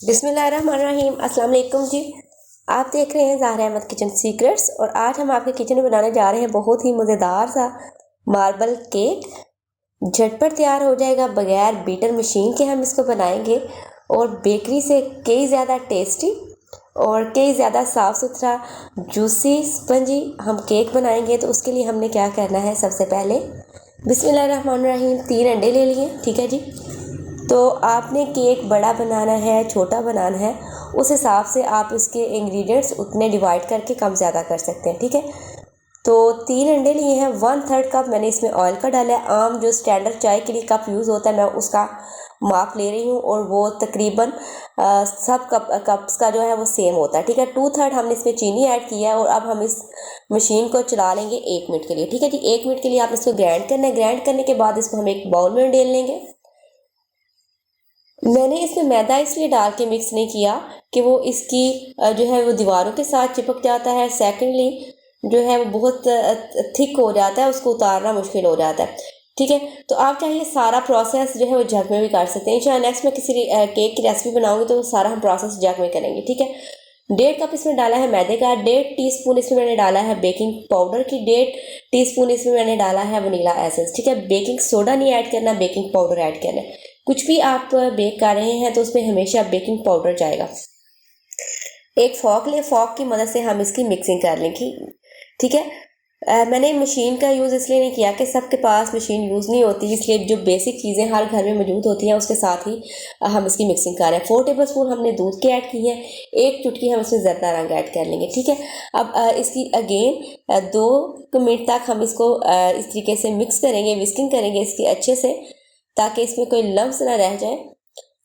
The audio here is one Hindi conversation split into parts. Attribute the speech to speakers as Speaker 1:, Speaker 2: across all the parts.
Speaker 1: बिस्मिल्लाहिर्रहमानिर्रहीम। अस्सलाम वालेकुम जी। आप देख रहे हैं ज़ाहरा अहमद किचन सीक्रेट्स और आज हम आपके किचन में बनाने जा रहे हैं बहुत ही मज़ेदार सा मार्बल केक। झटपट तैयार हो जाएगा, बगैर बीटर मशीन के हम इसको बनाएंगे और बेकरी से कई ज़्यादा टेस्टी और कई ज़्यादा साफ़ सुथरा जूसी स्पंजी हम केक बनाएंगे। तो उसके लिए हमने क्या करना है, सबसे पहले बिस्मिल्लाहिर्रहमानिर्रहीम 3 अंडे ले लिए। ठीक है जी। तो आपने केक बड़ा बनाना है, छोटा बनाना है, उस हिसाब से आप इसके इंग्रेडिएंट्स उतने डिवाइड करके कम ज़्यादा कर सकते हैं। ठीक है। तो 3 अंडे लिए हैं, 1/3 कप मैंने इसमें ऑयल का डाला है। आम जो स्टैंडर्ड चाय के लिए कप यूज़ होता है, मैं उसका माप ले रही हूँ और वो तकरीबन सब कप्स का जो है वो सेम होता है। ठीक है। 2/3 हमने इसमें चीनी ऐड किया है और अब हम इस मशीन को चला लेंगे 1 मिनट के लिए। ठीक है जी। 1 मिनट के लिए आप इसको ग्राइंड करना है। ग्राइंड करने के बाद इसको हम एक बाउल में डाल लेंगे। मैंने इसमें मैदा इसलिए डाल के मिक्स नहीं किया कि वो इसकी जो है वो दीवारों के साथ चिपक जाता है। सेकेंडली जो है वो बहुत थिक हो जाता है, उसको उतारना मुश्किल हो जाता है। ठीक है। तो आप चाहिए सारा प्रोसेस जो है वो जग में भी कर सकते हैं। इंशाल्लाह नेक्स्ट में किसी केक की रेसिपी बनाऊंगी तो सारा हम प्रोसेस जग में करेंगे। ठीक है। 1.5 कप इसमें डाला है मैदे का, 1.5 टीस्पून इसमें मैंने डाला है बेकिंग पाउडर की, 1.5 टीस्पून इसमें मैंने डाला है वनीला एसेंस। ठीक है। बेकिंग सोडा नहीं ऐड करना, बेकिंग पाउडर ऐड करना है। कुछ भी आप बेक कर रहे हैं तो उसमें हमेशा बेकिंग पाउडर जाएगा। एक फॉक ले, फॉक की मदद से हम इसकी मिक्सिंग कर लेंगे। ठीक है। मैंने मशीन का यूज़ इसलिए नहीं किया कि सबके पास मशीन यूज़ नहीं होती, इसलिए जो बेसिक चीज़ें हर घर में मौजूद होती हैं उसके साथ ही हम इसकी मिक्सिंग कर रहे हैं। 4 टेबल स्पून हमने दूध के ऐड किए हैं, 1 चुटकी हम इसमें ज़रदा रंग ऐड कर लेंगे। ठीक है। अब इसकी अगेन 2 मिनट तक हम इसको इस तरीके से मिक्स करेंगे, विस्किंग करेंगे इसकी अच्छे से, ताकि इसमें कोई लम्स ना रह जाए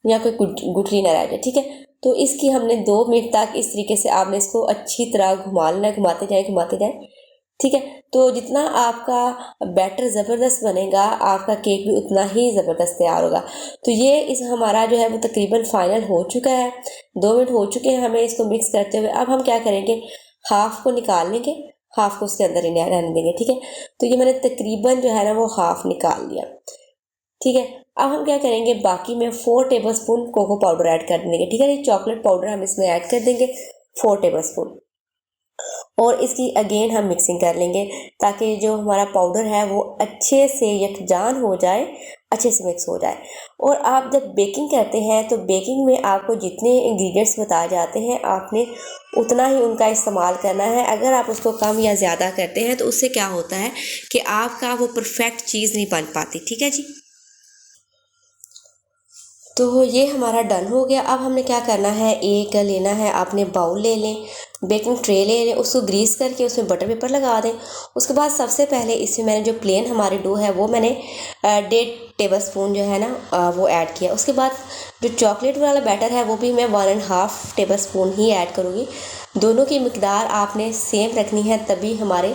Speaker 1: या कोई गुठली ना रह जाए। ठीक है। तो इसकी हमने 2 मिनट तक इस तरीके से आपने इसको अच्छी तरह घुमा लेना, घुमाते जाए। ठीक है। तो जितना आपका बैटर ज़बरदस्त बनेगा, आपका केक भी उतना ही ज़बरदस्त तैयार होगा। तो ये इस हमारा जो है वो तकरीबन फाइनल हो चुका है। 2 मिनट हो चुके हैं हमें इसको मिक्स करते हुए। अब हम क्या करेंगे, हाफ को निकाल लेंगे, हाफ को उसके अंदर ही रहने देंगे। ठीक है। तो ये मैंने तकरीबन जो है ना वो हाफ निकाल लिया। ठीक है। अब हम क्या करेंगे, बाकी में 4 tablespoon cocoa powder add कर देंगे। ठीक है। ये चॉकलेट पाउडर हम इसमें ऐड कर देंगे 4 टेबल स्पून और इसकी अगेन हम मिक्सिंग कर लेंगे ताकि जो हमारा पाउडर है वो अच्छे से यकजान हो जाए, अच्छे से मिक्स हो जाए। और आप जब बेकिंग करते हैं तो बेकिंग में आपको जितने इंग्रेडिएंट्स बताए जाते हैं आपने उतना ही उनका इस्तेमाल करना है। अगर आप उसको कम या ज़्यादा करते हैं तो उससे क्या होता है कि आपका वो परफेक्ट चीज़ नहीं बन पाती। ठीक है जी। तो ये हमारा डन हो गया। अब हमने क्या करना है, एक लेना है, आपने बाउल ले लें, बेकिंग ट्रे ले लें, उसको ग्रीस करके उसमें बटर पेपर लगा दें। उसके बाद सबसे पहले इसमें मैंने जो प्लेन हमारी डो है वो मैंने 1.5 टेबल स्पून जो है ना वो ऐड किया। उसके बाद जो चॉकलेट वाला बैटर है वो भी मैं 1.5 टेबल स्पून ही ऐड करूँगी। दोनों की मिकदार आपने सेम रखनी है, तभी हमारे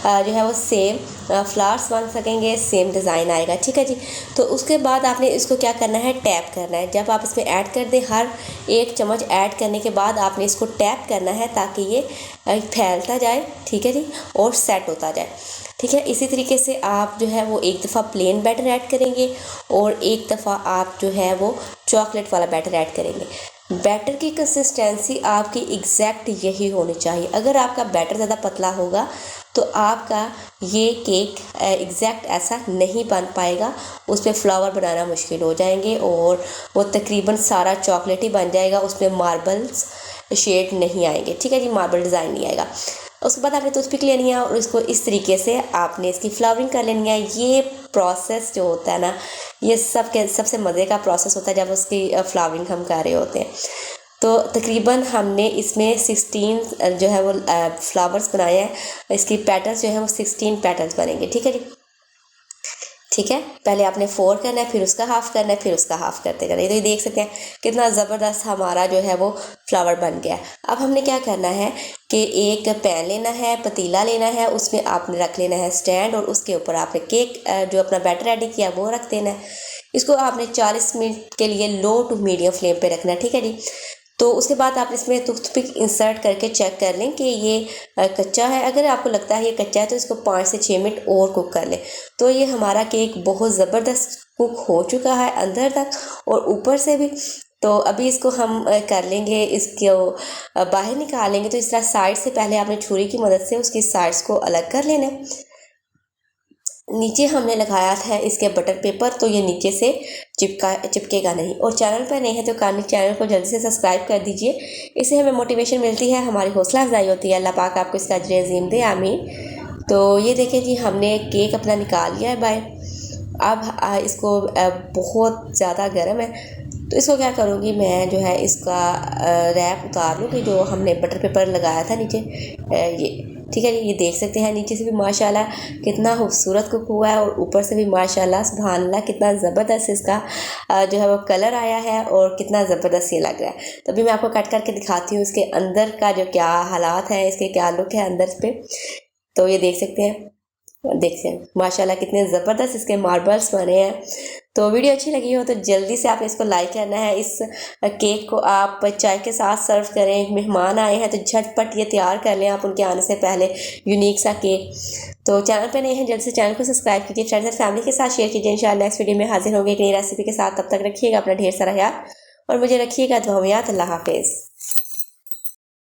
Speaker 1: जो है वो सेम फ्लावर्स बन सकेंगे, सेम डिज़ाइन आएगा। ठीक है जी। तो उसके बाद आपने इसको क्या करना है, टैप करना है। जब आप इसमें ऐड कर दें, हर 1 चम्मच ऐड करने के बाद आपने इसको टैप करना है ताकि ये फैलता जाए। ठीक है जी। और सेट होता जाए। ठीक है। इसी तरीके से आप जो है वो एक दफ़ा प्लेन बैटर ऐड करेंगे और एक दफ़ा आप जो है वो चॉकलेट वाला बैटर ऐड करेंगे। बैटर की कंसिस्टेंसी आपकी एग्जैक्ट यही होनी चाहिए। अगर आपका बैटर ज़्यादा पतला होगा तो आपका ये केक एग्जैक्ट ऐसा नहीं बन पाएगा, उस पर फ्लावर बनाना मुश्किल हो जाएंगे और वो तकरीबन सारा चॉकलेट ही बन जाएगा, उसमें मार्बल्स शेड नहीं आएंगे। ठीक है जी। मार्बल डिज़ाइन नहीं आएगा। उसके बाद आपने टूथपिक लेनी है और इसको इस तरीके से आपने इसकी फ्लावरिंग कर लेनी है। ये प्रोसेस जो होता है ना, ये सबसे मज़े का प्रोसेस होता है जब उसकी फ्लावरिंग हम कर रहे होते हैं। तो तकरीबन हमने इसमें 16 जो है वो फ्लावर्स बनाए हैं। इसकी पैटर्न्स जो है वो 16 पैटर्न्स बनेंगे। ठीक है जी। ठीक है। पहले आपने 4 करना है, फिर उसका हाफ करना है, फिर उसका हाफ करते करना है। तो ये देख सकते हैं कितना ज़बरदस्त हमारा जो है वो फ्लावर बन गया। अब हमने क्या करना है कि एक पैन लेना है, पतीला लेना है, उसमें आपने रख लेना है स्टैंड और उसके ऊपर आपने केक जो अपना बैटर रेडी किया वो रख देना है। इसको आपने 40 मिनट के लिए लो टू मीडियम फ्लेम पे रखना है। ठीक है जी। तो उसके बाद आप इसमें टूथपिक इंसर्ट करके चेक कर लें कि ये कच्चा है। अगर आपको लगता है ये कच्चा है तो इसको 5 से 6 मिनट और कुक कर लें। तो ये हमारा केक बहुत ज़बरदस्त कुक हो चुका है अंदर तक और ऊपर से भी। तो अभी इसको हम कर लेंगे, इसको बाहर निकालेंगे। तो इस तरह साइड से पहले आपने छुरी की मदद से उसकी साइड्स को अलग कर लेना है। नीचे हमने लगाया था इसके बटर पेपर, तो ये नीचे से चिपकेगा नहीं। और चैनल पर नहीं है तो चैनल को जल्दी से सब्सक्राइब कर दीजिए, इससे हमें मोटिवेशन मिलती है, हमारी हौसला अफजाई होती है। अल्लाह पाक आपको इसका अजर अज़ीम दे, आमीन। तो ये देखें जी, हमने केक अपना निकाल लिया है बाहर। अब इसको बहुत ज़्यादा गर्म है, तो इसको क्या करूँगी मैं, जो है इसका रैप उतार लूँगी जो हमने बटर पेपर लगाया था नीचे। ये ठीक है जी, ये देख सकते हैं नीचे से भी माशाल्लाह कितना खूबसूरत कुक हुआ है, और ऊपर से भी माशाल्लाह सुभान अल्लाह कितना ज़बरदस्त इसका जो है वो कलर आया है, और कितना ज़बरदस्त ये लग रहा है। तो अभी मैं आपको कट करके दिखाती हूँ इसके अंदर का जो क्या हालात है, इसके क्या लुक है अंदर पे। तो ये देख सकते हैं, देखते हैं माशाल्लाह कितने ज़बरदस्त इसके मार्बल्स बने हैं। तो वीडियो अच्छी लगी हो तो जल्दी से आपने इसको लाइक करना है। इस केक को आप चाय के साथ सर्व करें, मेहमान आए हैं तो झटपट ये तैयार कर लें आप उनके आने से पहले, यूनिक सा केक। तो चैनल पे नहीं है, जल्दी से चैनल को सब्सक्राइब कीजिए, फ्रेंड्स एंड फैमिली के साथ शेयर कीजिए। इंशाल्लाह नेक्स्ट वीडियो में हाजिर होंगे एक नई रेसिपी के साथ। तब तक रखिएगा अपना ढेर सारा याद, और मुझे रखिएगा दुआ में याद। अल्लाह हाफिज़।